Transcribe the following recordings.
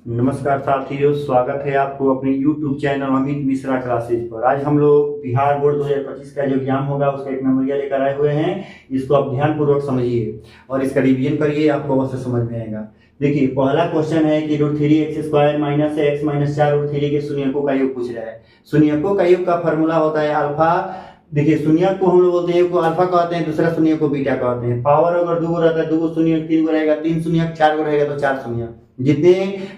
नमस्कार साथियों, स्वागत है आपको अपने YouTube channel Amit Mishra classes पर। आज हम लोग बिहार बोर्ड 2025 का जो एग्जाम होगा उसका एक नंबरिया लेकर आए हुए हैं। इसको आप ध्यानपूर्वक समझिए और इसका रिवीजन करिए, आपको अवश्य समझ में आएगा। देखिए, पहला क्वेश्चन है कि √3x² माइनस x माइनस 4√3 के शून्यकों का योग पूछ रहा है। शून्यकों का योग का फॉर्मूला होता है अल्फा। देखिए, शून्यक को हम लोग बोलते हैं, एक को अल्फा कहते हैं, दूसरा शून्यक को बीटा कहते हैं। पावर अगर 2 रहता है, 2 शून्यक 3 को रहेगा, 3 शून्यक 4 को रहेगा तो 4 शून्यक। जितने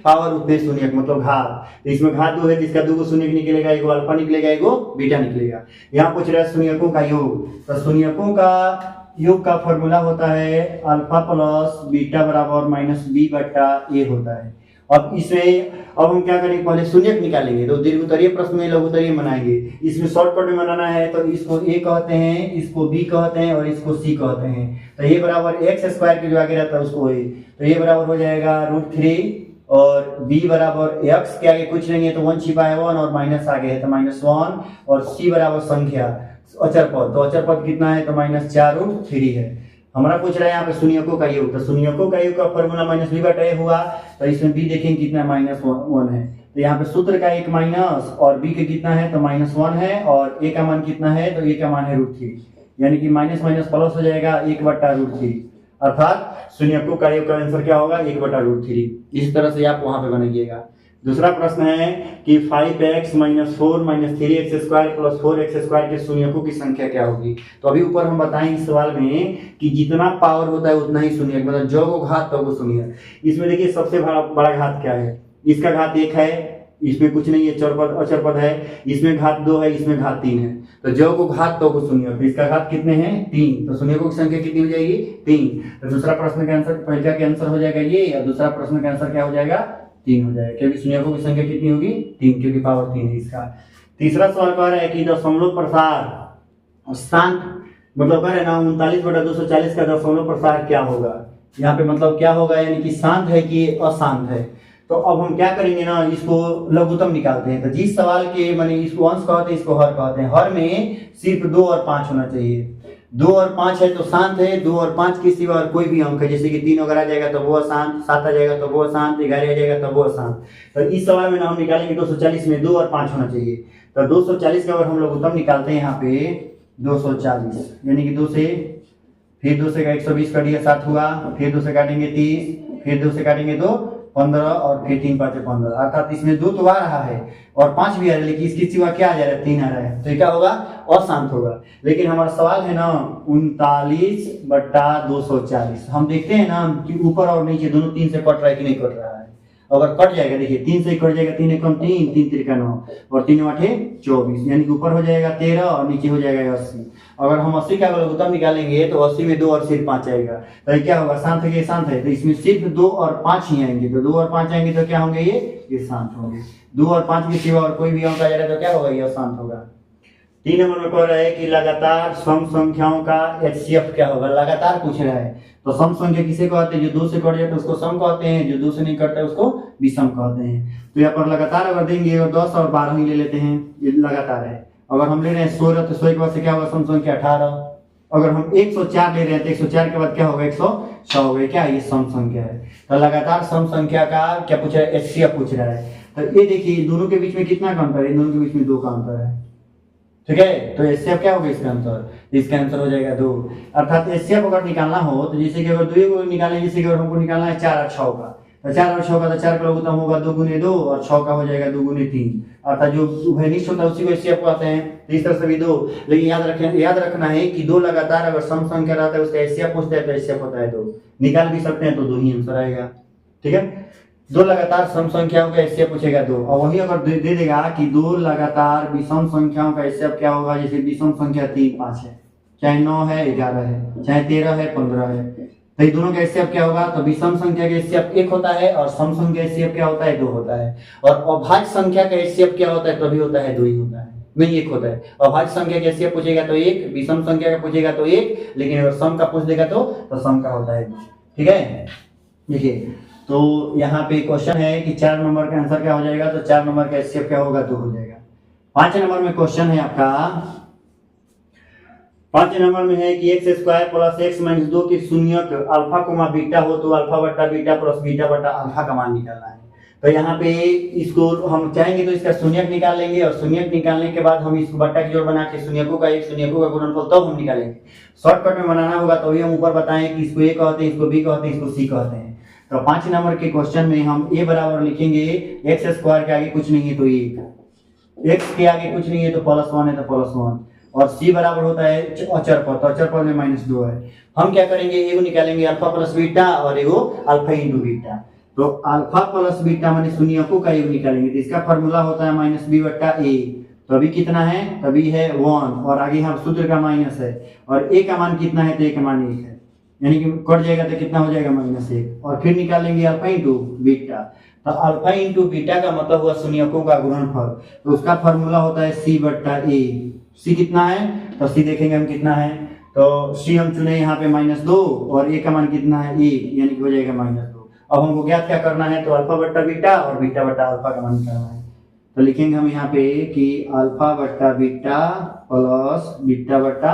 पावर उतने शून्यक, मतलब घात। तो इसमें घात 2 है, जिसका 2 शून्यक निकलेगा, एक अल्फा निकलेगा, एक बीटा निकलेगा। यहाँ पूछ रहा है शून्यकों का योग। तो शून्यकों का योग का फॉर्मूला होता है अल्फा प्लस बीटा बराबर माइनस बी बट्टा ए होता है। अब इसमें अब हम क्या करेंगे, पहले शून्यक निकालेंगे तो दीर्घ उत्तरीय प्रश्न में लघु उत्तरीय बनाएंगे। इसमें शॉर्टकट में बनाना है तो इसको ए कहते हैं, इसको बी कहते हैं और इसको सी कहते हैं। तो ये बराबर x² के जो आगे रहता है उसको ए, तो ये बराबर हो जाएगा √3 और b बराबर x के आगे कुछ नहीं है तो 1 छिपा है 1 और माइनस आगे है तो -1 और c बराबर संख्या अचर पद, तो अचर पद कितना है तो -4√3 है। हमारा पूछ रहा है यहाँ पे शून्यकों का योग। तो शून्यकों का योग का फॉर्मूला -b बटा a हुआ, तो इसमें b देखेंगे कितना -1 है। तो यहाँ पे सूत्र का एक माइनस और b के कितना है तो -1 है और a का मान कितना है तो a का मान है √3, यानी कि माइनस माइनस प्लस हो जाएगा 1/√3, अर्थात शून्यकों का योग का आंसर क्या होगा 1/√3। इस तरह से आप वहां पे बनाइएगा। दूसरा प्रश्न है कि 5x - 4 - 3x² + 4x² के शून्यकों की संख्या क्या होगी। तो अभी ऊपर हम बताएं इस सवाल में कि जितना पावर होता है उतना ही शून्यक, मतलब जो को घात तो वो शून्यक। इसमें देखिए सबसे बड़ा घात क्या है, इसका घात 1 है, इसमें कुछ नहीं है, चरपद अचर पद है। इसमें घात 2 है, इसमें घात 3 है, तो जो को घात तो को शून्य, तो इसका घात कितने हैं 3, तो शून्यकों की संख्या कितनी हो जाएगी 3। तो दूसरा प्रश्न का आंसर, पहला का आंसर हो जाएगा ये और दूसरा प्रश्न का आंसर क्या हो जाएगा 3 हो जाएगा, क्योंकि शून्यकों की संख्या कितनी होगी 3, क्योंकि पावर 3 है इसका। तीसरा सवाल कह रहा है कि दशमलव प्रसार शांत, मतलब कह रहे ना 39/240 का दशमलव प्रसार क्या होगा। यहाँ पे मतलब क्या होगा, यानी कि शांत है कि अशांत है। तो अब हम क्या करेंगे ना, इसको लघुत्तम निकालते हैं। तो जिस सवाल के माने इसको अंश कहते हैं, इसको हर कहते हैं। हर में सिर्फ 2 और 5 होना चाहिए। 2 और 5 है तो शांत है, 2 और 5 के सिवा और कोई भी अंक है, जैसे कि 3 अगर आ जाएगा तो वो अशांत, 7 आ जाएगा तो वो अशांत, 11 आ जाएगा तो वो अशांत। तो इस सवाल में ना हम निकालेंगे 240 में 2 और 5 होना चाहिए। तो 240 का अगर हम लघुत्तम निकालते हैं यहाँ पे 240, यानी कि 2 से फिर 2 से 120 कर दिया 7 हुआ, फिर 2 से काटेंगे 30, फिर 2 से काटेंगे 2 15 और फिर 3 5 15, अर्थात इसमें 2 तो आ रहा है और 5 भी आ रहा है, लेकिन इसकी सिवा क्या आ जा रहा है 3 आ रहा है, तो क्या होगा अशांत होगा। लेकिन हमारा सवाल है ना 39/240, हम देखते हैं ना कि ऊपर और नीचे दोनों 3 से कट रहा है कि नहीं कट रहा है। अगर कट जाएगा, देखिए 3 से कट जाएगा, 3 एकम 3, 3 त्रिका 9 और 3 8 24, यानी कि ऊपर हो जाएगा 13 और नीचे हो जाएगा 80। अगर हम 80 का लघुत्तम निकालेंगे तो 80 में 2 और सिर्फ 5 आएगा, तो क्या होगा शांत है कि शांत है, तो इसमें सिर्फ 2 और 5 ही आएंगे। तो 2 और 5 आएंगे तो क्या होंगे, ये शांत होंगे। 2 और 5 के सिवा और कोई भी अंक आ जा रहा है तो क्या होगा, ये अशांत होगा। 3 नंबर में कह रहा है कि लगातार सम संख्याओं का HCF क्या होगा, लगातार पूछ रहा है। तो सम संख्या किसे कहते हैं, जो 2 से कट जाए तो उसको सम कहते हैं, जो 2 से नहीं कटता है उसको विषम कहते हैं। तो यहाँ पर लगातार अगर देंगे और 10 और 12 ही ले लेते हैं, ये लगातार है। अगर हम ले रहे हैं 16 तो 100 के बाद से क्या होगा सम संख्या 18। अगर हम 104 ले रहे हैं तो 104 के बाद क्या होगा 106 होगा, क्या ये सम संख्या है। तो लगातार सम संख्या का क्या पूछ रहा है, HCF पूछ रहा है। तो ये देखिए दोनों के बीच में कितना का अंतर है, दोनों के बीच में 2 का अंतर है, ठीक है। तो HCF क्या होगा इसका आंसर, इसका आंसर हो जाएगा 2। अर्थात HCF अगर निकालना हो तो जैसे कि अगर 2 को निकालें, जैसे कि अगर हमको निकालना है 4 और 6 का, तो 4 और 6 का, तो 4 का लघुत्तम होगा 2 × 2 और 6 का हो जाएगा 2 × 3, अर्थात जो उभयनिष्ठ होता है उसी को HCF कहते हैं। तो इस तरह से भी 2, लेकिन याद रखना है कि 2 लगातार अगर सम संख्या रहता है उसका HCF पूछता है तो HCF होता है 2, निकाल भी सकते हैं तो 2 ही आंसर आएगा, ठीक है। 2 लगातार सम संख्याओं का HCF पूछेगा 2, और वही अगर दे देगा कि 2 लगातार विषम संख्याओं का HCF क्या होगा, जैसे विषम संख्या 3 5 है, चाहे 9 है 11 है, चाहे 13 है 15 है, तो ये दोनों का HCF क्या होगा, तो विषम संख्या का HCF 1 होता है और सम संख्या का HCF क्या होता है 2 होता है। और अभाज्य संख्या का HCF क्या होता है, तभी होता है 2 ही होता है, नहीं 1 होता है। अभाज्य संख्या का HCF पूछेगा तो 1, विषम संख्या का पूछेगा तो 1, लेकिन अगर सम का पूछ देगा तो सम का होता है, ठीक है। देखिए तो यहाँ पे क्वेश्चन है कि 4 नंबर का आंसर क्या हो जाएगा, तो 4 नंबर का HCF क्या होगा 2 हो जाएगा। 5 नंबर में क्वेश्चन है आपका, 5 नंबर में है कि x² + x - 2 के शून्यक अल्फा, बीटा हो तो अल्फा बट्टा बीटा प्लस बीटा बट्टा अल्फा का मान निकालना है। तो यहाँ पे इसको हम चाहेंगे तो इसका शून्यक निकाल लेंगे, और शून्यक निकालने के बाद हम इसको बट्टा की जोड़ बना के शून्यकों का एक शून्यकों का गुणनफल तब हम निकालेंगे। शॉर्टकट में बनाना होगा तो हम ऊपर बताएं कि इसको ए कहते हैं, इसको बी कहते हैं, इसको सी कहते हैं। तो 5 नंबर के क्वेश्चन में हम ए बराबर लिखेंगे एक्स स्क्वायर के आगे कुछ नहीं है तो ए, एक्स के आगे कुछ नहीं है तो +1 है तो +1, और सी बराबर होता है अचर पद, तो अचर पद में -2 है। हम क्या करेंगे, एगो निकालेंगे अल्फा प्लस बीटा और एगो अल्फा इंटू बीटा। तो अल्फा प्लस बीटा माने शून्यकों का योग निकालेंगे, तो इसका फॉर्मूला होता है -b/a। तो अभी कितना है, तभी है 1, और आगे हम सूत्र का माइनस है, और a का मान कितना है तो a का मान 1 है, यानी कि कट जाएगा तो कितना हो जाएगा -1, और फिर निकालेंगे अल्फा इंटू बीटा। तो अल्फा इंटू बीटा का मतलब हुआ शून्यकों का गुणनफल, तो उसका फॉर्मूला होता है c/a। c कितना है तो c देखेंगे हम कितना है, तो c हम चुने यहाँ पे -2 और a का मान कितना है 1, यानी कि हो जाएगा -2। अब हमको ज्ञात क्या करना है, तो अल्फा बट्टा बीटा और बीटा बट्टा अल्फा का मान निकालना है। तो लिखेंगे हम यहाँ पे कि अल्फा बट्टा बीटा प्लस बीटा बट्टा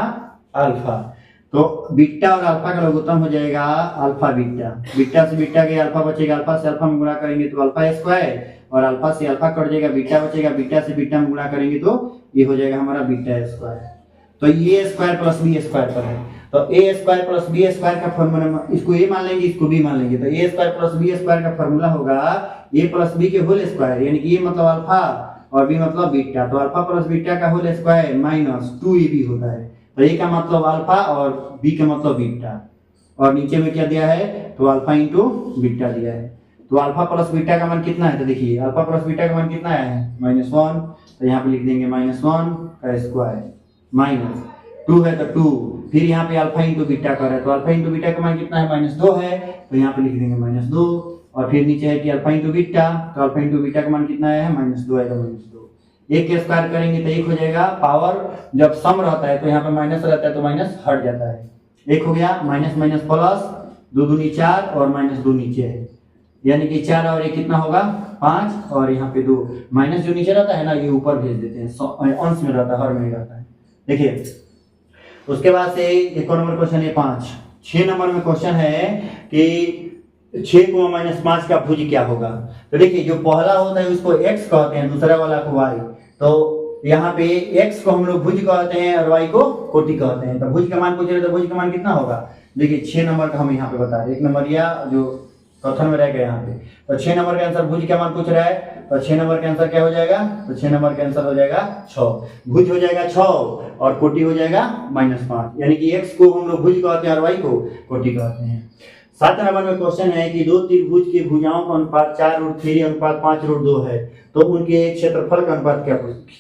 अल्फा। तो बीटा और अल्फा का लघुत्तम हो जाएगा अल्फा बीटा, बीटा से बीटा के अल्फा बचेगा, अल्फा से अल्फा में गुणा करेंगे तो अल्फा स्क्वायर, और अल्फा से अल्फा कट जाएगा, बीटा बचेगा, बीटा से बीटा में गुणा करेंगे तो ये हो जाएगा हमारा बीटा स्क्वायर। तो ये स्क्वायर प्लस बी स्क्वायर पर है, तो ए स्क्वायर प्लस बी स्क्वायर का फॉर्मूला, इसको ए मान लेंगे, इसको बी मान लेंगे, तो ए स्क्वायर प्लस बी स्क्वायर का फॉर्मूला होगा ए प्लस बी के होल स्क्वायर, यानी कि ए मतलब अल्फा और बी मतलब बीटा, तो अल्फा प्लस बीटा का होल स्क्वायर -2ab होता है। तो ए का मतलब अल्फा और बी का मतलब बीटा, और नीचे में क्या दिया है तो अल्फा इंटू बीटा दिया है। तो अल्फा प्लस बीटा का मान कितना है, तो देखिए अल्फा प्लस बीटा का मान कितना है -1, तो यहाँ पे लिख देंगे -1 का स्क्वायर, -2 है तो 2, फिर यहाँ पे अल्फा इंटू बीटा कर है, तो अल्फा इंटू बीटा का मान कितना है -2 है, तो यहाँ पे लिख देंगे -2, और फिर नीचे है कि अल्फा इंटू बीटा, तो अल्फा इंटू बीटा का मान कितना है -2 है तो -2, एक के स्क्वायर करेंगे तो 1 हो जाएगा। पावर जब सम रहता है तो यहाँ पे माइनस रहता है तो माइनस हट जाता है, 1 हो गया, माइनस माइनस प्लस, 2 दूनी 4 और -2 नीचे है, यानी कि 4 और 1 कितना होगा 5, और यहाँ पे 2, माइनस जो नीचे रहता है ना ये ऊपर भेज देते हैं, अंश में रहता है, हर में रहता है। देखिए उसके बाद से एक और नंबर क्वेश्चन है 5। 6 नंबर में क्वेश्चन है कि 6 को -5 का भुज क्या होगा। तो देखिए जो पहला होता है उसको x कहते हैं, दूसरा वाला को y। तो यहाँ पे x को हम लोग भुज कहते हैं और y को कोटि कहते हैं। तो भुज का मान पूछ रहे तो भुज का मान कितना होगा, देखिए 6 नंबर का हम यहाँ पे बता रहे, 1 नंबर या जो कथन में रह गया यहाँ पे। तो 6 नंबर का आंसर भुज का मान पूछ रहा है, तो 6 नंबर का आंसर क्या हो जाएगा, तो 6 नंबर का आंसर हो जाएगा 6, भुज हो जाएगा 6 और कोटि हो जाएगा -5, यानी कि x को हम लोग भुज कहते हैं और y को कोटि कहते हैं। 7 नंबर में क्वेश्चन है कि 2 त्रिभुज की भुजाओं का अनुपात 4√3:5√2 है, तो उनके क्षेत्रफल का अनुपात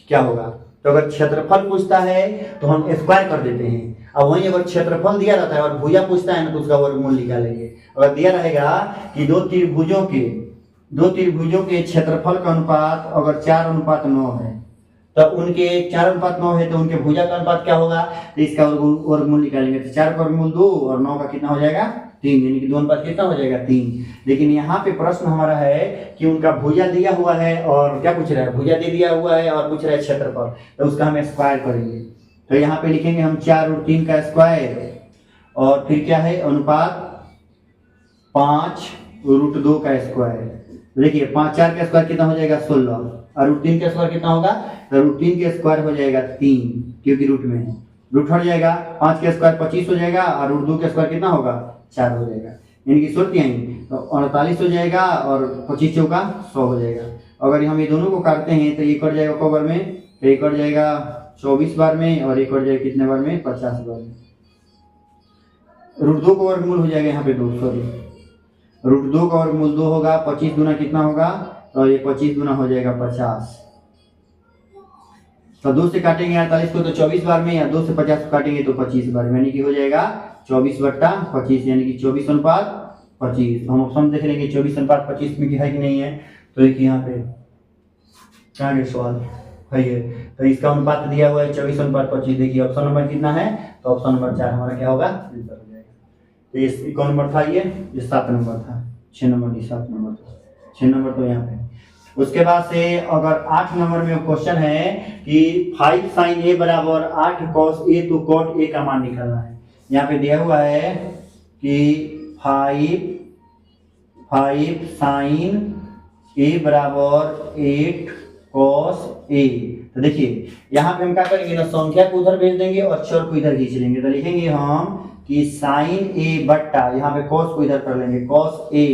क्या होगा। तो अगर क्षेत्रफल पूछता है तो हम स्क्वायर कर देते हैं, अब वहीं अगर क्षेत्रफल दिया रहता है और भुजा पूछता है ना तो उसका वर्गमूल निकालेंगे। अगर दिया रहेगा कि 2 त्रिभुजों के क्षेत्रफल का अनुपात अगर 4:9 है, तो उनके 4:9 है तो उनके भुजा का अनुपात क्या होगा, तो इसका वर्गमूल निकालेंगे। तो 4 का वर्गमूल 2 और 9 का कितना हो जाएगा 3, यानी कि 2 अनुपात कितना हो जाएगा 3। लेकिन यहाँ पे प्रश्न हमारा है कि उनका भुजा दिया हुआ है और क्या पूछ रहा है, भुजा दे दिया हुआ है और पूछ रहा है क्षेत्रफल, तो उसका हम स्क्वायर करेंगे। तो यहाँ पे लिखेंगे हम 4√3 का स्क्वायर, और फिर क्या है अनुपात 5√2 का स्क्वायर। देखिए 4 का स्क्वायर कितना हो जाएगा 16, और √3 का स्क्वायर कितना होगा, तो √3 का स्क्वायर हो जाएगा 3, क्योंकि रूट में है, रूट हट जाएगा, 5 का स्क्वायर 25 हो जाएगा, और √2 का स्क्वायर कितना होगा 4 हो जाएगा, यानी कि 16 तो 48 हो जाएगा, और 25 चौका 100 हो जाएगा। अगर हम ये दोनों को काटते हैं तो ये कट जाएगा कबर में, तो ये कट जाएगा 24 बार में, और ये कट जाएगा कितने बार में 50 बार में। √2 का वर्गमूल हो जाएगा यहाँ पे 2, सॉरी √2 का वर्गमूल 2 होगा, 25 गुना कितना होगा, तो ये 25 गुना हो जाएगा 50। तो 2 से काटेंगे 48 को तो 24 बार में, या 2 से 50 को काटेंगे तो 25 बार में, यानी कि हो जाएगा 24/25, यानी कि 24:25। हम ऑप्शन देख लेंगे 24:25 में है कि नहीं है, तो एक यहाँ पे क्या है सवाल है ये, तो इसका अनुपात दिया हुआ है 24:25। देखिए ऑप्शन नंबर कितना है, तो ऑप्शन नंबर 4 हमारा क्या होगा आंसर हो जाएगा। तो ये कौन नंबर था, ये 7 नंबर था, 6 नंबर नहीं 7 नंबर था, 6 नंबर तो यहाँ पे। उसके बाद से अगर 8 नंबर में क्वेश्चन है कि 5 sin a बराबर 8 cos a तो cot a का मान निकालना है। यहाँ पे दिया हुआ है कि 5 sin a बराबर 8 cos a। तो देखिए यहाँ पे हम क्या करेंगे ना, संख्या को उधर भेज देंगे और चर को इधर खींच लेंगे। तो लिखेंगे हम कि साइन a बट्टा, यहाँ पे cos को इधर कर लेंगे, cos a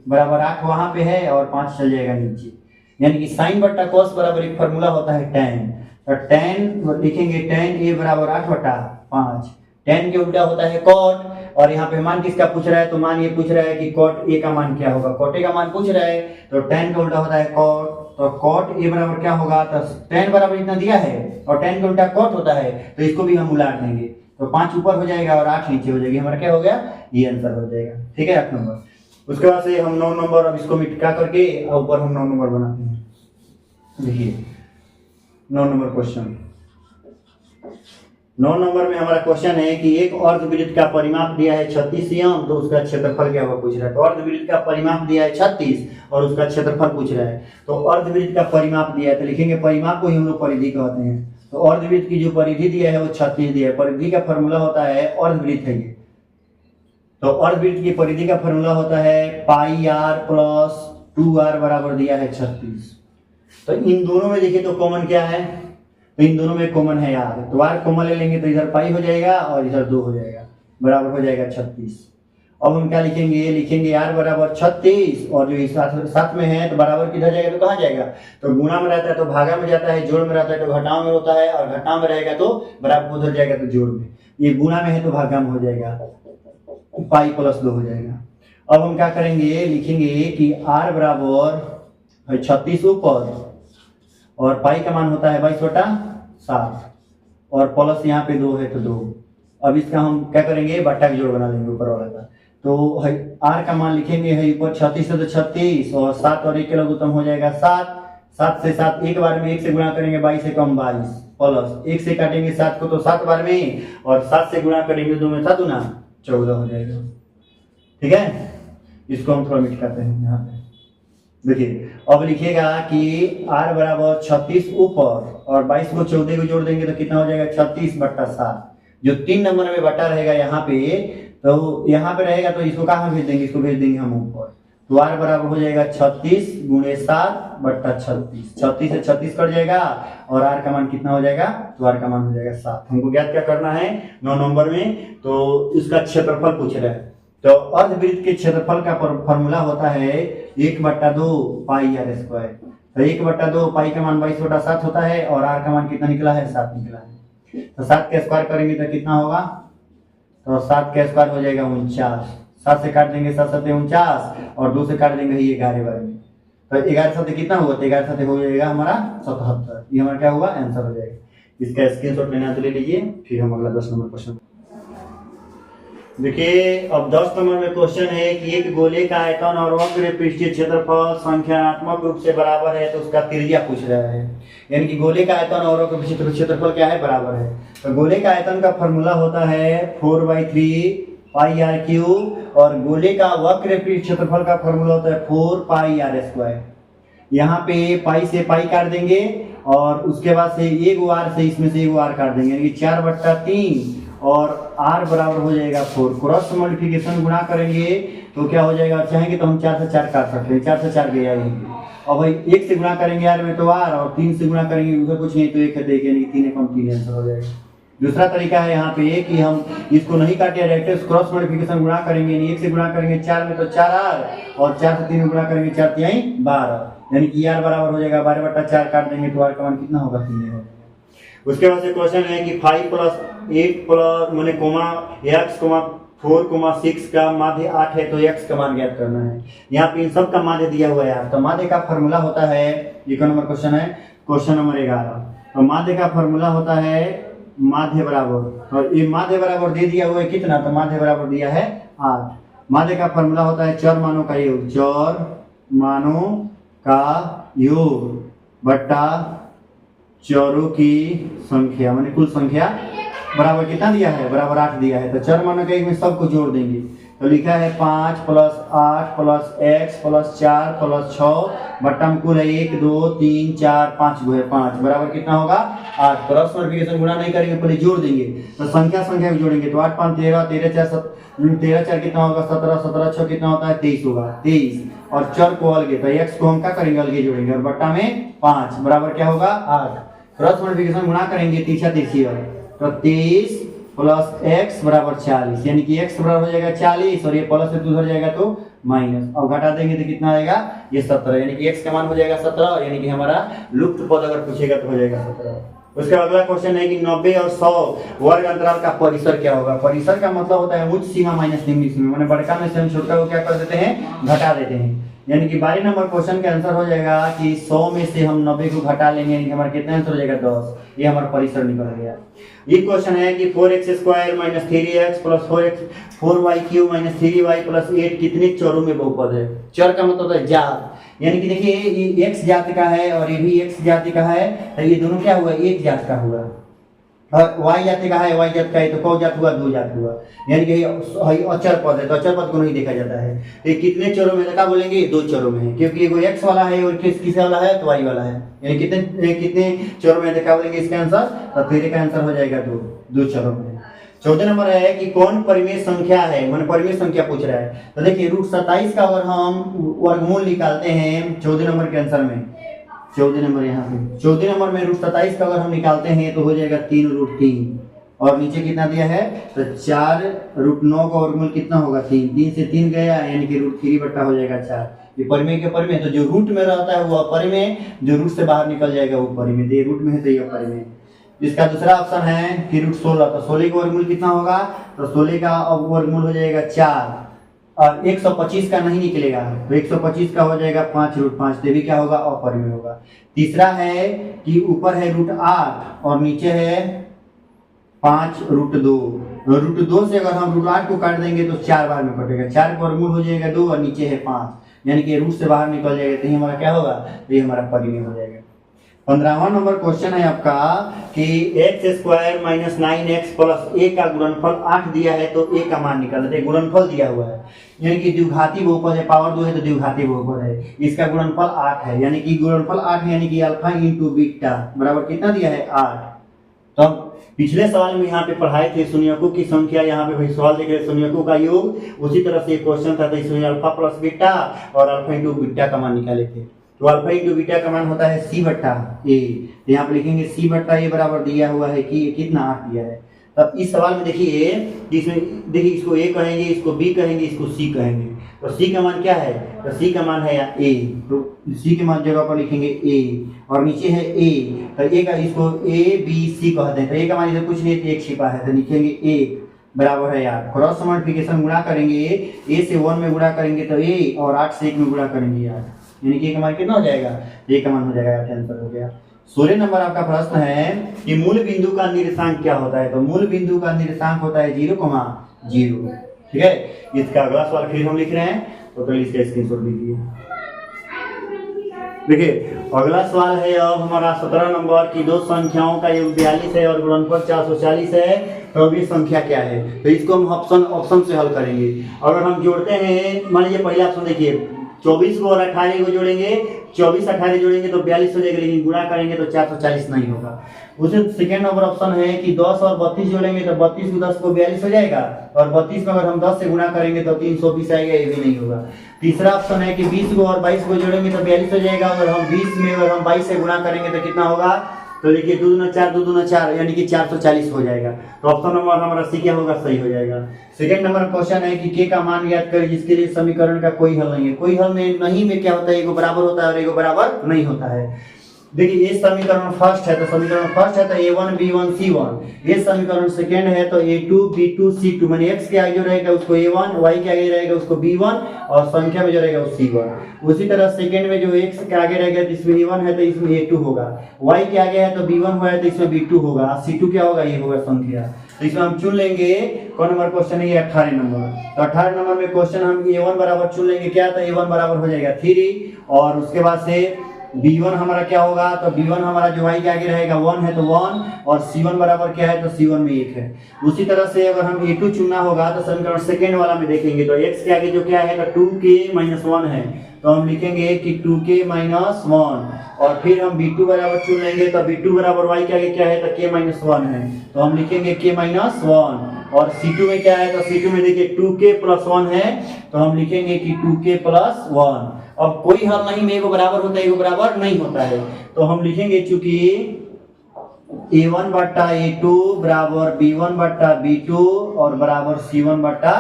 बराबर 8 वहां पे है और 5 चल जाएगा नीचे, यानी कि साइन बट्टा cos बराबर एक फॉर्मूला होता है tan। तो tan लिखेंगे tan a बराबर 8 बट्टा 5। tan के उल्टा होता है cot, और यहाँ पे मान किसका पूछ रहा है, तो मान ये पूछ रहा है कि cot a का मान क्या होगा, cot a का मान पूछ रहा है, तो tan का उल्टा होता है cot। तो cot a बराबर क्या होगा, तो tan बराबर इतना दिया है और tan का उल्टा cot होता है, तो इसको भी हम उलाट देंगे, तो 5 ऊपर हो जाएगा और 8 नीचे हो जाएगी, हमारा क्या हो गया, ये आंसर हो जाएगा। ठीक है 8 नंबर। उसके बाद से हम 9 नंबर, अब इसको मिटा करके ऊपर हम 9 नंबर बनाते हैं। देखिए 9 नंबर क्वेश्चन, 9 नंबर में हमारा क्वेश्चन है कि एक अर्धवृत्त का परिमाप दिया है 36 एम, तो उसका क्षेत्रफल क्या होगा पूछ रहा है। तो अर्धवृत्त का परिमाप दिया है 36 और उसका क्षेत्रफल पूछ रहा है। तो अर्धवृत्त का परिमाप दिया है, तो लिखेंगे परिमाप को ही हम लोग परिधि कहते हैं। तो अर्धवृत्त की जो परिधि दिया है वो 36 दिया है। परिधि का फॉर्मूला होता है, अर्धवृत्त है ये, तो अर्धवृत्त की परिधि का फॉर्मूला होता है पाई आर प्लस 2r बराबर दिया है 36। तो इन दोनों में देखिए तो कॉमन क्या है, तो इन दोनों में कॉमन है यार, तो r कॉमन ले लेंगे तो इधर पाई हो जाएगा और इधर 2 हो जाएगा, बराबर हो जाएगा 36। अब हम क्या लिखेंगे, लिखेंगे r बराबर 36 और जो साथ में है तो बराबर किधर जाएगा, तो कहाँ जाएगा, तो गुणा में रहता है तो भागा में जाता है, जोड़ में रहता है तो घटाव में होता है, और घटाव में रहेगा तो बराबर उधर जाएगा तो जोड़ में, ये गुणा में है तो भागा में हो जाएगा, पाई प्लस 2 हो जाएगा। अब हम क्या करेंगे, लिखेंगे कि r बराबर 36 ऊपर और पाई का मान होता है 22/7 और प्लस यहाँ पे 2 है तो 2। अब इसका हम क्या करेंगे, बट्टा का जोड़ बना लेंगे ऊपर वाला का, तो r का मान लिखेंगे है ऊपर 36 है तो 36 और 7 और 1 के लघुत्तम हो जाएगा 7। 7 से 7 एक बार में 1 से गुणा करेंगे 22 से कम 22 प्लस 1 से काटेंगे 7 को तो 7 बार में, और 7 से गुणा करेंगे 2 में 7 गुना 14 हो जाएगा। ठीक है, इसको हम थोड़ा मिटाते हैं यहाँ पे। देखिए अब लिखिएगा कि r बराबर 36 ऊपर और 22 को 14 को जोड़ देंगे तो कितना हो जाएगा 36/7। जो 3 नंबर में बटा रहेगा यहाँ पे, तो यहाँ पे रहेगा तो इसको कहाँ भेज देंगे, इसको भेज देंगे हम ऊपर, तो r बराबर हो जाएगा 36 × 7/36। 36 से 36 कट जाएगा और r का मान कितना हो जाएगा, तो r का मान हो जाएगा 7। हमको ज्ञात क्या करना है 9 नंबर में, तो इसका क्षेत्रफल पूछ रहा है। तो अर्धवृत्त के क्षेत्रफल का फॉर्मूला होता है 1/2 पाई r स्क्वायर। तो 1/2 पाई का मान 22/7 होता है और r का मान कितना निकला है, 7 निकला है। तो 7 का स्क्वायर करेंगे तो कितना होगा, तो 7 का स्क्वायर हो जाएगा 49। 7 से काट देंगे 7 7 49 और 2 से काट देंगे 11 बार में, तो 11 7 कितना होगा, तो 11 7 हो जाएगा हमारा 77। ये हमारा क्या होगा, आंसर हो जाएगा। इसका स्क्रीनशॉट लेना तो ले लीजिए। फिर हम अगला 10 नंबर क्वेश्चन देखिए। अब 10 नंबर में क्वेश्चन है कि एक गोले का आयतन और वक्र पृष्ठीय क्षेत्रफल संख्यात्मक रूप से बराबर है, तो उसका त्रिज्या पूछ रहा है। यानी कि गोले का आयतन और वक्र पृष्ठीय क्षेत्रफल क्या है, बराबर है। तो गोले का आयतन का फॉर्मूला होता है 4/3 पाई r क्यूब, और गोले का वक्र पृष्ठीय क्षेत्रफल का फॉर्मूला होता है 4 पाई r स्क्वायर। यहाँ पे पाई से पाई काट देंगे और उसके बाद से एक r से इसमें से एक r काट देंगे, यानी कि 4/3 और r बराबर हो जाएगा 4। क्रॉस मल्टीप्लिकेशन गुणा करेंगे तो क्या हो जाएगा, चाहेंगे तो हम 4 से 4 काट सकते हैं, 4 से 4 गया ही। और भाई 1 से गुणा करेंगे r में तो r, और 3 से गुणा करेंगे उधर कुछ नहीं तो 1 है, देखिए यानी 3 कम 3 आंसर हो जाएगा। दूसरा तरीका है यहाँ पे कि हम इसको नहीं काटे, डायरेक्ट क्रॉस मल्टीप्लिकेशन गुणा करेंगे, यानी 1 से गुणा करेंगे 4 में तो 4r और 4 से 3 में गुणा करेंगे 4 3 12, यानी कि r बराबर हो जाएगा 12/4 काट देंगे तो r का मान कितना होगा, 3 होगा। उसके बाद से क्वेश्चन है कि 5 + 8 + माने कोमा x, 4, 6 का माध्य 8 है, तो x का मान ज्ञात करना है। यहाँ पे इन सब का माध्य दिया हुआ है। तो माध्य का फॉर्मूला होता है, ये नंबर क्वेश्चन है, क्वेश्चन नंबर 11। तो माध्य का फॉर्मूला होता है माध्य बराबर, और ये माध्य बराबर दे दिया हुआ है कितना, तो माध्य बराबर दिया है 8। माध्य का फॉर्मूला होता है चर मानों का योग, चर मानों का योग बटा चरों की संख्या, माने कुल संख्या बराबर कितना दिया है, बराबर 8 दिया है। तो चर मानों का योग में सबको जोड़ देंगे, तो लिखा है 5 plus 8 plus x plus 4 plus 6 बट्टा में कुल है 1 2 3 4 5 है 5 बराबर कितना होगा 8। क्रॉस मल्टीप्लिकेशन गुणा नहीं करेंगे, पहले जोड़ देंगे तो संख्या संख्या भी जोड़ेंगे तो 8 5 13 13 4 13 4 कितना होगा 17 17 6 कितना होता है 23 होगा 23 और चर को अलगे तो x को हम क्या करेंगे अलगे जोड़ेंगे और बट्टा में 5 बराबर क्या होगा 8। क्रॉस मल्टीप्लिकेशन गुणा करेंगे तीसरा तीसरी तो 23 प्लस x बराबर 40 यानी कि x बराबर हो जाएगा 40 और ये प्लस से उधर जाएगा तो माइनस और घटा देंगे तो कितना आएगा ये 17 यानी कि x का मान हो जाएगा 17 यानी कि हमारा लुप्त पद अगर पूछेगा तो हो जाएगा 17। उसका अगला क्वेश्चन है कि 90 और 100 वर्ग अंतराल का परिसर क्या होगा। परिसर का मतलब होता है उच्च सीमा माइनस निम्न सीमा, माने बड़का में से हम छोटा को क्या कर देते हैं घटा देते हैं। यानी कि 22 नंबर क्वेश्चन का आंसर हो जाएगा कि 100 में से हम 90 को घटा लेंगे यानी कि हमारा कितना आंसर हो जाएगा 10। ये हमारा परिसर निकल गया। ये क्वेश्चन है कि 4x² - 3x + 4y³ - 3y + 8 कितने चरों में बहुपद है। चर का मतलब है जात, यानी कि देखिए ये x जाति का है और ये भी x जाति का है तो ये दोनों क्या हुआ एक जात का हुआ और y जाति का है y जात का है तो कौ जात हुआ दो जात हुआ, यानी कि अचर पद है तो अचर पद को नहीं देखा जाता है। ये कितने चरों में क्या बोलेंगे दो चरों में है क्योंकि एगो x वाला है और किस वाला है तो y वाला है, यानी कितने कितने चरों में क्या बोलेंगे इसका आंसर तो तेरे का आंसर हो जाएगा दो चरों में। 14 नंबर है कि कौन परिमेय संख्या है, मान परिमेय संख्या पूछ रहा है तो देखिए √27 का अगर हम वर्गमूल निकालते हैं 14 नंबर के आंसर में 14 नंबर यहाँ पे 14 नंबर में √27 का अगर हम निकालते हैं तो हो जाएगा 3√3 और नीचे कितना दिया है तो 4√9 का वर्गमूल कितना होगा 3 3 से 3 गया यानी कि √3 बट्टा हो जाएगा 4। ये परिमेय के परिमेय तो जो रूट में रहता है वो अपरिमेय, जो रूट से बाहर निकल जाएगा वो परिमेय, ये रूट में है तो ये अपरिमेय। इसका दूसरा ऑप्शन है कि √16 तो 16 का वर्गमूल कितना होगा तो 16 का वर्गमूल हो जाएगा 4 और 125 का नहीं निकलेगा तो 125 का हो जाएगा 5√5 तो भी क्या होगा अपरिमेय होगा। तीसरा है कि ऊपर है √8 और नीचे है 5√2 √2 से अगर हम √8 को काट देंगे तो 4 बार में कटेगा, 4 का वर्गमूल हो जाएगा 2 और नीचे है 5 यानी कि रूट से बाहर निकल जाएगा तो ये हमारा क्या होगा तो ये हमारा परिमेय हो जाएगा। 15वां नंबर क्वेश्चन है आपका कि x² - 9x + a का गुणनफल 8 दिया है तो a का मान निकालना है। गुणनफल दिया हुआ है यानी कि द्विघाती बहुपद है, पावर 2 है तो द्विघाती बहुपद है, इसका गुणनफल 8 है यानी कि गुणनफल 8 है यानी कि अल्फा × बीटा बराबर कितना दिया है 8। तो पिछले सवाल में यहाँ पे पढ़ाए थे शून्यकों की संख्या, यहाँ पे भाई सवाल देख रहे शून्यकों का योग, उसी तरह से एक क्वेश्चन था तो इसमें अल्फा + बीटा और अल्फा × बीटा का मान निकाले थे। तो अल्फा × बीटा का मान होता है c/a, तो यहाँ पे लिखेंगे c/a बराबर दिया हुआ है कि कितना 8 दिया है। तब इस सवाल में देखिए इसमें देखिए इसको a कहेंगे, इसको b कहेंगे, इसको c कहेंगे तो c का मान क्या है तो c का मान है a, तो c के मान जगह पर लिखेंगे a और नीचे है a तो a का इसको a b c कहते हैं तो a का मान इधर कुछ नहीं है 1 छिपा है तो लिखेंगे 1 बराबर है 8। क्रॉस मल्टीप्लिकेशन गुणा करेंगे a से 1 में गुणा करेंगे तो a और 8 से 1 में गुणा करेंगे 8 यानी कि a का मान कितना हो जाएगा a का मान हो जाएगा 8 आंसर हो गया। 16 नंबर आपका प्रश्न है कि मूल बिंदु का निर्देशांक क्या होता है तो मूल बिंदु का निर्देशांक होता है 0,0। ठीक है, इसका अगला सवाल फिर हम लिख रहे हैं तो पहले इसका स्क्रीनशॉट लीजिए। देखिए अगला सवाल है अब हमारा 17 नंबर की दो संख्याओं का योग 42 है और गुणनफल 440 है तो अब ये संख्या क्या है तो इसको हम ऑप्शन से हल करेंगे। अगर हम जोड़ते हैं मान लीजिए पहला ऑप्शन देखिए 24 को और 18 को जोड़ेंगे 24 18 जोड़ेंगे तो 42 हो जाएगा, लेकिन गुणा करेंगे तो 440 नहीं होगा। उसे सेकेंड नंबर ऑप्शन है कि 10 और 32 जोड़ेंगे तो 32 को 10 को 42 हो जाएगा और 32 को अगर हम 10 से गुणा करेंगे तो 320 आएगा, ये भी नहीं होगा। तीसरा ऑप्शन है कि 20 को और 22 को जोड़ेंगे तो 42 हो जाएगा, अगर हम 20 में अगर हम 22 से गुणा करेंगे तो कितना होगा तो देखिए 2 दूना 4 2 दूना 4 यानी कि 440 हो जाएगा। तो ऑप्शन नंबर हमारा सी क्या होगा सही हो जाएगा। सेकंड नंबर क्वेश्चन है कि के का मान ज्ञात करें जिसके लिए समीकरण का कोई हल नहीं है। कोई हल नहीं में क्या होता है एगो बराबर होता है और एगो बराबर नहीं होता है। देखिए ये समीकरण फर्स्ट है तो समीकरण फर्स्ट है तो a1 b1 c1, ये समीकरण सेकंड है तो a2 b2 c2, माने x के आगे जो रहेगा उसको a1, y के आगे रहेगा उसको b1 और संख्या में जो रहेगा वो c1। उसी तरह सेकंड में जो x के आगे रहेगा तो इसमें a1 है तो इसमें a2 होगा, y के आगे है तो b1 हुआ है तो इसमें b2 होगा, c2 क्या होगा ये होगा संख्या। तो इसमें हम चुन लेंगे कौन नंबर क्वेश्चन है ये 18 नंबर। तो 18 नंबर में क्वेश्चन हम a1 बराबर चुन लेंगे क्या, तो a1 बराबर हो जाएगा 3 और उसके बाद से b1 हमारा क्या होगा, तो b1 हमारा जो y के आगे रहेगा 1 है तो 1, और c1 बराबर क्या है, तो c1 में 1 है। उसी तरह से अगर हम a2 चुनना होगा तो समीकरण सेकेंड वाला में देखेंगे तो x के आगे जो क्या है, तो 2k - 1 है, तो हम लिखेंगे कि 2k - 1, और फिर हम b2 बराबर चुन लेंगे तो b2 बराबर y के आगे क्या है, तो k - 1 है, तो हम लिखेंगे k - 1, और c2 में क्या है, तो c2 में देखिए 2k + 1 है, तो हम लिखेंगे कि 2k + 1। अब कोई हल नहीं में एगो बराबर होता है एगो बराबर नहीं होता है, तो हम लिखेंगे चूंकि a1 बट्टा a2 बराबर b1 बट्टा b2 और बराबर c1 बट्टा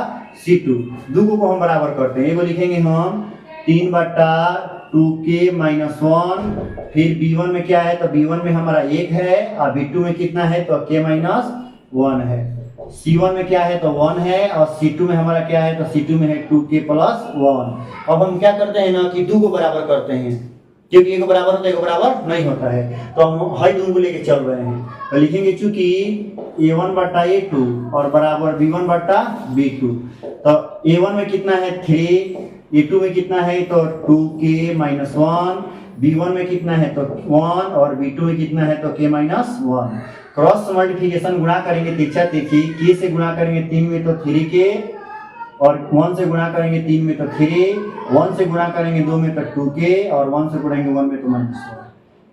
c2, दोनों को हम बराबर करते हैं। एगो लिखेंगे हम 3 बट्टा 2k - 1, फिर b1 में क्या है, तो b1 में हमारा 1 है, और b2 में कितना है, तो k - 1 है, c1 में क्या है, तो 1 है, और c2 में हमारा क्या है, तो c2 में है 2k + 1। अब हम क्या करते हैं ना कि दो को बराबर करते हैं, क्योंकि एक बराबर होता है एक बराबर नहीं होता है, तो हम हर दोनों को लेके चल रहे हैं, तो लिखेंगे चूंकि a1 बट्टा a2 और बराबर b1 बट्टा b2, तो a1 में कितना है 3, a2 में कितना है, तो 2k - 1, b1 में कितना है, तो 1, और b2 में कितना है, तो k - 1। क्रॉस मल्टीप्लिकेशन गुणा करेंगे तिरछा तिरछी, k से गुणा करेंगे 3 में तो 3k, और 1 से गुणा करेंगे 3 में तो 3, 1 से गुणा करेंगे 2 में तो 2k, और 1 से गुणाएंगे 1 में तो -1।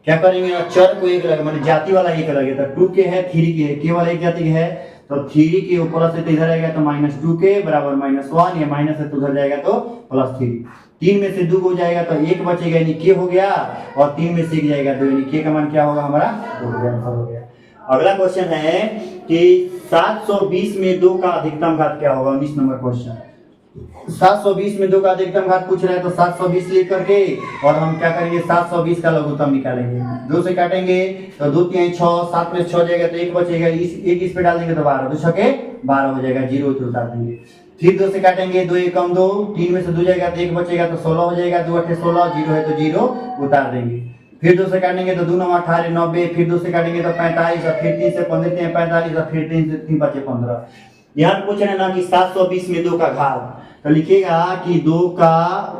क्या करेंगे ना, चर को एक लगे माने जाति वाला एक लगे, तो 2k है 3k है, k वाला एक जाति है, तो 3k ऊपर से तो इधर आएगा तो -2k बराबर -1, ये माइनस है तो उधर जाएगा तो +3, 3 में से 2 हो जाएगा तो 1 बचेगा यानी k हो गया, और 3 में से 1 जाएगा 2 यानी k का मान क्या होगा हमारा 2 आंसर हो गया। अगला क्वेश्चन है कि 720 में 2 का अधिकतम घात क्या होगा, 19 नंबर क्वेश्चन। 720 में 2 का अधिकतम घात पूछ रहा है, तो 720 लिख करके और हम क्या करेंगे 720 का लघुत्तम निकालेंगे, 2 से काटेंगे तो 2 3 6, 7 में 6 जाएगा तो 1 बचेगा, इस पे डाल देंगे तो 12, 2 6 12 हो जाएगा, 0 तो उतार देंगे। फिर 2 से काटेंगे, 2 1 2, 3 में से 2 जाएगा तो 1 बचेगा तो 16 हो जाएगा, 2 8 16, 0 है तो 0 उतार देंगे। फिर 2 से काटेंगे तो 2 9 18 90, फिर 2 से काटेंगे तो 45, और फिर 3 से 15 3 45, और फिर 3 से 3 बचे 15। यहाँ पूछ रहे हैं ना कि 720 में 2 का घात, तो लिखिएगा कि 2 का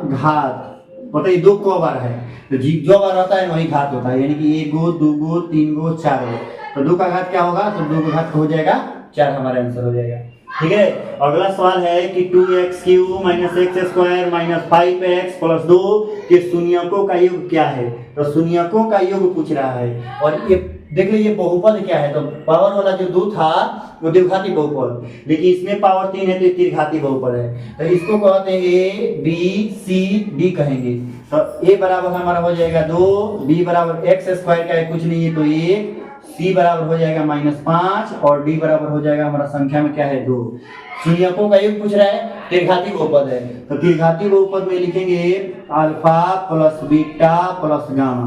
घात, बताइए 2 को बार है, तो जो बार रहता है वही घात होता है, यानी कि 1 गो 2 गो 3 गो 4 गो, तो 2 का घात क्या होगा, तो 2 का घात हो जाएगा 4, हमारा आंसर हो जाएगा। ठीक है, अगला सवाल है कि 2x³ - x² - 5x + 2 के शून्यकों का योग क्या है, तो शून्यकों का योग पूछ रहा है, और ये देख लीजिए बहुपद क्या है, तो पावर वाला जो 2 था वो द्विघाती बहुपद, लेकिन इसमें पावर 3 है तो त्रिघाती बहुपद है, तो इसको कहते हैं a b c d कहेंगे, तो a बराबर हमारा हो जाएगा 2, b बराबर x² का है कुछ नहीं है तो 1, c बराबर हो जाएगा -5, और d बराबर हो जाएगा हमारा संख्या में क्या है 2। शून्यकों का योग पूछ रहा है, त्रिघाती बहुपद है, तो त्रिघाती बहुपद में लिखेंगे alpha plus beta plus gamma,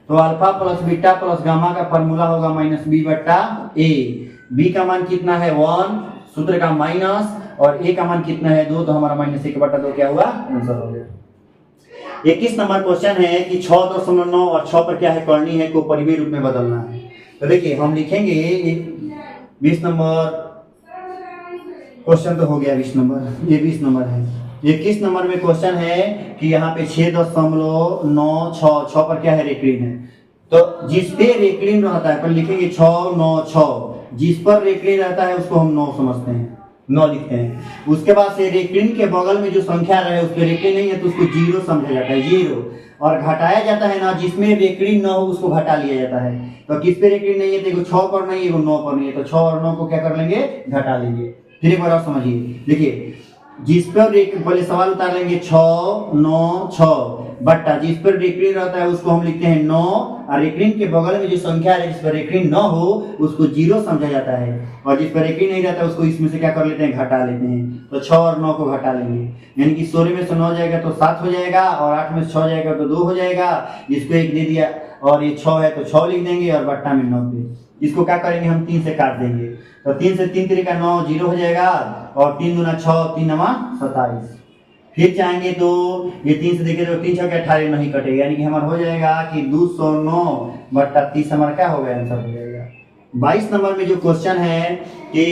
तो alpha plus beta plus gamma का फॉर्मूला होगा -b/a, b का मान कितना है 1, सूत्र का माइनस, और a का मान कितना है 2, तो हमारा -1/2 क्या हुआ, आंसर हो गया। 21 नंबर क्वेश्चन है कि 6.9 और 6 पर क्या है करनी है को परिमेय रूप में बदलना है, तो देखिए हम लिखेंगे 20 नंबर क्वेश्चन तो हो गया, 20 नंबर, ये 20 नंबर है। 21 नंबर में क्वेश्चन है कि यहाँ पे 6.96 6 पर क्या है रेखिण है, तो जिस पे रेखिण रहता है पर लिखेंगे 6 9 6, जिस पर रेखिण रहता है उसको हम 9 समझते हैं, 9 लिखते हैं। उसके बाद से रेखिण के बगल में जो संख्या रहे उस पे रेखिण नहीं है तो उसको 0 समझा जाता है, 0, और घटाया जाता है ना, जिसमें रेखिण न हो उसको घटा लिया जाता है, तो किस पे रेखिण नहीं है, तो 6 पर नहीं है 9 पर नहीं है, तो 6 और 9 को क्या कर लेंगे, घटा लेंगे। फिर एक बार और समझिए, देखिए जिस पर पहले सवाल उतार लेंगे 6 9 6 बट्टा जिस पर रेखिण रहता है उसको हम लिखते हैं 9, और रेखिण के बगल में जो संख्या है जिस पर रेखिण न हो उसको 0 समझा जाता है, और जिस पर रेखिण नहीं रहता है उसको इसमें से क्या कर लेते हैं, घटा लेते हैं, तो 6 और 9 को घटा लेंगे, यानी कि 16 में से 9 जाएगा तो 7 हो जाएगा, और 8 में से 6 जाएगा तो 2 हो जाएगा, इसको 1 दे दिया, और ये 6 है तो 6 लिख देंगे, और बट्टा में 9 पे इसको क्या करेंगे हम 3 से काट देंगे, तो 3 से 3 3 का 9 0 हो जाएगा, और 3 दूना 6 3 9 27। फिर चाहेंगे तो ये 3 से देखिए तो 3 6 के 18 नहीं कटेगा, यानी कि हमारा हो जाएगा कि 209 बट्टा 30 हमारा क्या हो गया, आंसर हो जाएगा। 22 नंबर में जो क्वेश्चन है कि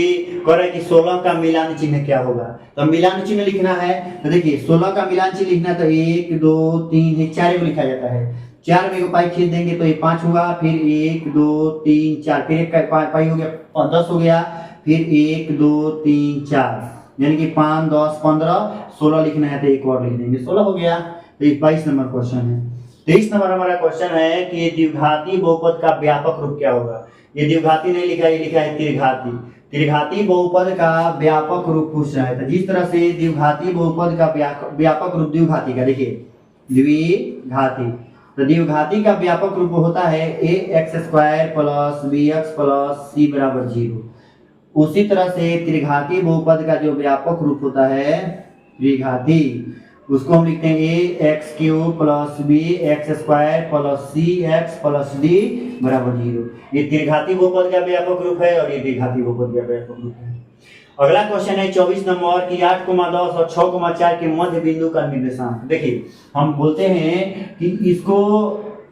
कह रहा है कि 16 का मिलान चिन्ह क्या होगा। तो मिलान चिन्ह लिखना है, तो देखिए 16 का मिलान चिन्ह लिखना है तो 1 2 3 ये 4 को लिखा जाता है। 4 में को पाई खींच देंगे तो ये 5 हुआ, फिर 1 2 3 4, फिर एक पाई हो गया 10 हो गया, फिर 1 2 3 4, यानी कि 5 10 15 16 लिखना है तो एक और लिख देंगे 16 हो गया। तो ये 22 नंबर क्वेश्चन है। 23 नंबर हमारा क्वेश्चन है कि द्विघाती बहुपद का व्यापक रूप क्या होगा। ये द्विघाती नहीं लिखा है, ये लिखा है त्रिघाती। त्रिघाती बहुपद का व्यापक रूप पूछ रहा है। तो जिस तरह से द्विघाती बहुपद का व्यापक रूप द्विघाती का, देखिए द्विघाती, तो द्विघाती का व्यापक रूप होता है ax² plus bx plus c बराबर 0। उसी तरह से त्रिघाती बहुपद का जो व्यापक रूप होता है द्विघाती, उसको हम लिखते हैं ax³ plus bx² plus cx plus d बराबर 0। ये त्रिघाती बहुपद का व्यापक रूप है और ये द्विघाती बहुपद का व्यापक रूप है। अगला क्वेश्चन है 24 नंबर की 8, 10 और 6, 4 के मध्य बिंदु का निर्देशांक। देखिए हम बोलते हैं कि इसको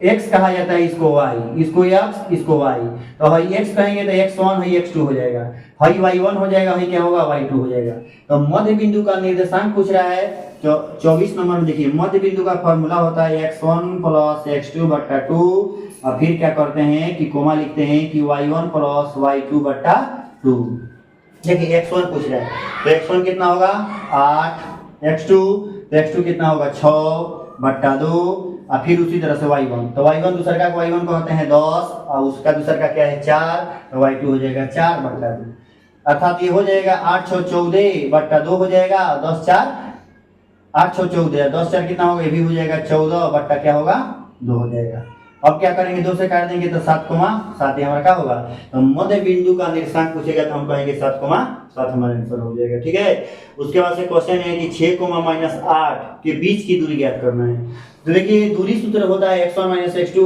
x कहा जाता है, इसको y, इसको x, इसको y। तो हई x कहेंगे तो x1 हई x2 हो जाएगा, हई y1 हो जाएगा, हई क्या होगा y2 हो जाएगा। तो मध्य बिंदु का निर्देशांक पूछ रहा है। 24 नंबर में देखिए मध्य बिंदु का फॉर्मूला होता है x1 प्लस x2 बट्टा 2, और फिर क्या करते हैं कि कोमा लिखते हैं कि y1 प्लस y2 बट्टा 2। देखिए x1 पूछ रहा है तो x1 कितना होगा 8, x2 तो x2 कितना होगा 6 बट्टा 2, और फिर उसी तरह से y1, तो y1 दूसर का y1 को होते हैं 10 और उसका दूसर का क्या है 4, तो y2 हो जाएगा 4 बट्टा 2, अर्थात ये हो जाएगा 8 6 14 बट्टा 2 हो जाएगा, 10 4 8 6 14, 10 4 कितना होगा, ये भी हो जाएगा 14 बट्टा क्या होगा 2 हो जाएगा। अब क्या करेंगे 2 से काट देंगे तो 7, 7 हमारा क्या होगा। तो मध्य बिंदु का निर्देशांक पूछेगा तो हम कहेंगे 7, 7 हमारा आंसर हो जाएगा। ठीक है, उसके बाद से क्वेश्चन है कि 6, -8 के बीच की दूरी ज्ञात करना है। तो देखिए दूरी सूत्र होता है x1 x2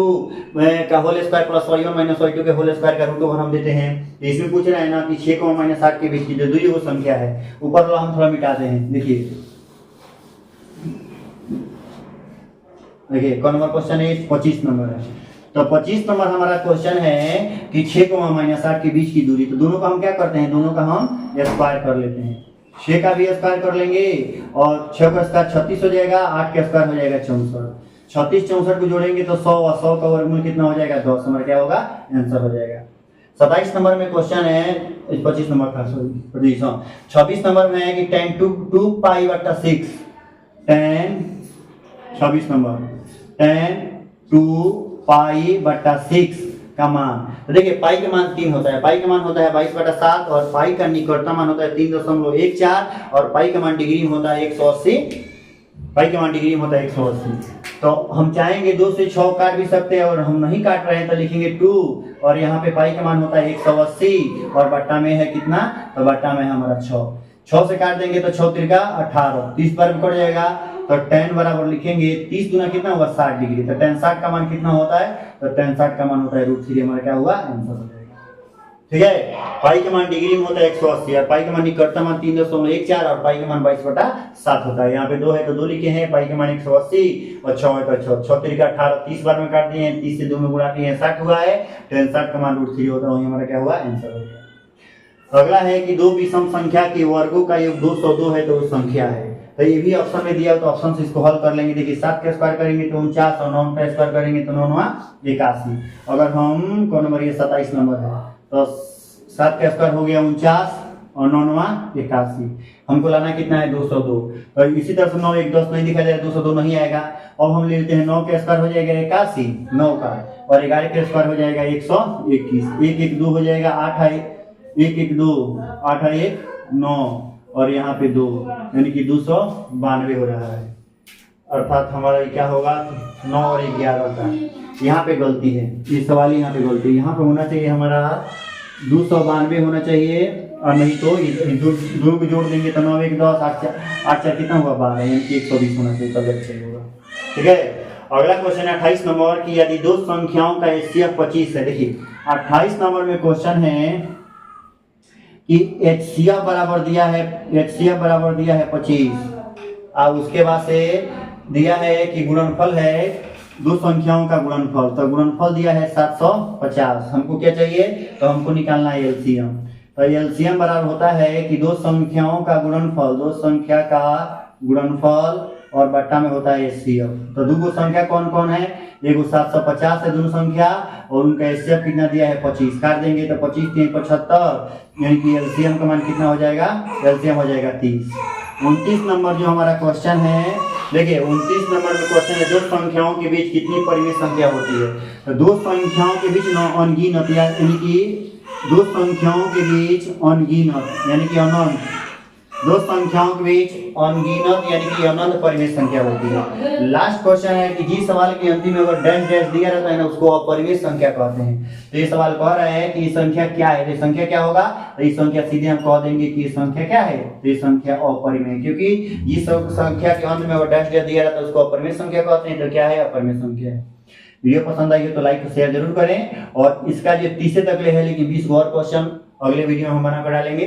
का whole square plus y1 y2 के होल स्क्वायर का रूट ओवर हम देते हैं। तो इसमें पूछ रहा है ना कि 6, -8 के बीच की जो दूरी वो संख्या है, ऊपर वाला हम थोड़ा मिटाते हैं। देखिए कौन नंबर क्वेश्चन है 25 नंबर है। तो 25 नंबर हमारा क्वेश्चन है कि 6, -8 के बीच की दूरी, तो दोनों का हम क्या करते हैं, दोनों का हम स्क्वायर कर लेते हैं। 6 का भी स्क्वायर कर लेंगे और 6 का स्क्वायर 36 हो जाएगा, 8 का स्क्वायर हो जाएगा 64, 36 64 को जोड़ेंगे तो 100 और 100 का वर्गमूल कितना हो जाएगा 10, हमारा क्या होगा आंसर हो जाएगा। 27 नंबर में क्वेश्चन है 25 नंबर का 26 नंबर में है कि tan 2 पाई बट्टा 6, tan 26 नंबर tan 2 पाई बट्टा 6 का मान। तो देखिए पाई का मान 3 होता है, पाई का मान होता है 22/7 और पाई का निकटतम मान होता है 3.14 और पाई का मान डिग्री में होता है 180, पाई का मान डिग्री में होता है 180। तो हम चाहेंगे 2 से 6 काट भी सकते हैं और हम नहीं काट रहे हैं तो लिखेंगे 2 और यहाँ पे पाई का मान होता है 180 और बट्टा में है कितना, तो बट्टा में है हमारा 6 से काट देंगे तो 6 तिरका 18, 30 पर कट जाएगा तो tan बराबर लिखेंगे 30 गुना कितना हुआ 60 डिग्री। तो tan 60 का मान कितना होता है, तो tan 60 का मान होता है √3, हमारा क्या हुआ आंसर हो जाएगा। ठीक है, पाई का मान डिग्री में होता है 180 और पाई का मान निकटतम मान 3.14 और पाई का मान 22/7 होता है। यहाँ पे 2 है तो 2 लिखे हैं, पाई का मान 180 और 6 है तो 6 तिरका 18, 30 बार में काट दिए हैं, 30 से 2 में गुणा किए 60 हुआ है, tan 60 का मान √3 होता है, वही हमारा क्या हुआ आंसर हो गया। अगला है कि 2 विषम संख्या के वर्गों का योग 202 है तो वो संख्या है। तो ये भी ऑप्शन में दिया हो तो ऑप्शन से इसको हल कर लेंगे। देखिए 7 का स्क्वायर करेंगे तो 49 और 9 का स्क्वायर करेंगे तो 9 81। अगर हम कौन नंबर ये 27 नंबर है तो 7 का स्क्वायर हो गया 49 और 9 81, हमको लाना कितना है 202। तो इसी तरह से 9 1 10 नहीं लिखा जाएगा, 202 नहीं आएगा। अब हम ले लेते हैं 9 का स्क्वायर हो जाएगा 81, 9 का, और 11 का स्क्वायर हो जाएगा 121, 1 1 2 हो जाएगा 8 है 1 1 2 8 है 1 9 और यहाँ पे 2 यानी कि 292 हो रहा है, अर्थात हमारा क्या होगा 9 और 11 का। यहाँ पे गलती है, ये सवाल यहाँ पे गलती है, यहाँ पे होना चाहिए हमारा 292 होना चाहिए और नहीं तो दो को जोड़ देंगे तो 9 1 10 8 4 कितना हुआ 12, यानी कि 120 होना चाहिए, तब अच्छा होगा। ठीक है, अगला क्वेश्चन है 28 नंबर की यदि दो संख्याओं का HCF 25 है। देखिए 28 नंबर में क्वेश्चन है कि HCF बराबर दिया है 25 और उसके बाद से दिया है कि गुणनफल है दो संख्याओं का गुणनफल। तो गुणनफल दिया है 750, हमको क्या चाहिए, तो हमको निकालना है एलसीएम। तो एलसीएम बराबर होता है कि दो संख्याओं का गुणनफल, दो संख्या का गुणनफल और बट्टा में होता है एचसीएफ। तो दो संख्या कौन कौन है, एगो 750 है दोनों संख्या, और उनका एचसीएफ कितना दिया है 25, काट देंगे तो 25 3 75, यानी कि एलसीएम का मान कितना हो जाएगा, एलसीएम हो जाएगा 30। 29 नंबर जो हमारा क्वेश्चन है, देखिए 29 नंबर में क्वेश्चन है दो संख्याओं के बीच कितनी परिमेय संख्या होती है। तो दो संख्याओं के बीच अनगिनत, यानी कि दो संख्याओं के बीच अनगिनत यानी कि अनंत, दो संख्याओं के बीच अनगिनत यानी कि अनंत परिमेय संख्या होती है। लास्ट क्वेश्चन है कि जिस सवाल के अंतिम में अगर डैश डैश दिया रहता है ना, उसको अपरिमेय संख्या कहते हैं। तो ये सवाल कह रहा है कि ये संख्या क्या है, तो ये संख्या क्या होगा, तो ये संख्या सीधे हम कह देंगे कि ये संख्या क्या है, तो ये संख्या अपरिमेय, क्योंकि जिस संख्या के अंत में अगर डैश डैश दिया रहता है उसको अपरिमेय संख्या कहते हैं। तो क्या है, अपरिमेय संख्या है। वीडियो पसंद आई हो तो लाइक और शेयर जरूर करें, और इसका जो 30 तक ले है लेकिन 20 और क्वेश्चन अगले वीडियो में हम बना कर डालेंगे।